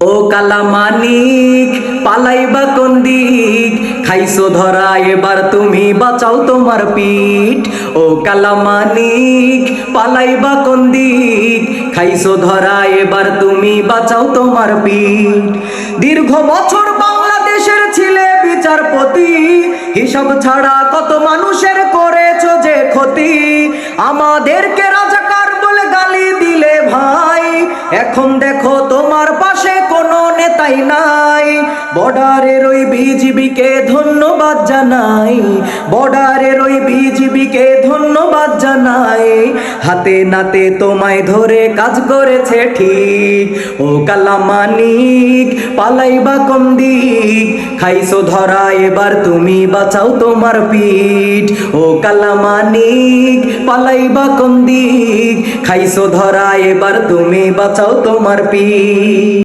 ও কালামানিক পালাইবা কোন দিক, খাইছো ধরা এবার তুমি বাঁচাও তোমার পিঠ। ও কালামানিক পালাইবা কোন দিক, খাইছো ধরা এবার তুমি বাঁচাও তোমার পিঠ। দীর্ঘ বছর বাংলাদেশের ছিলে বিচারপতি, হিসাব ছাড়া কত মানুষের করেছো যে ক্ষতি। আমাদেরকে রাজাকার বলে গালি দিলে ভাই, এখন দেখো তোমার পাশে কোনো নেতাই নাই। বর্ডারের ওই বিজিবিকে ধন্যবাদ জানাই, বর্ডারের ওই বিজিবিকে ধন্যবাদ জানাই। হাতে নাতে তোমায় ধরে কাজ করেছে ঠিক। ও কালামানিক পালাইবা কোন দিক, খাইছো ধরা এবার তুমি বাঁচাও তোমার পিঠ। ও কালামানিক পালাইবা কোন দিক, খাইছো ধরা এবার তুমি বাঁচাও তোমার পিঠ।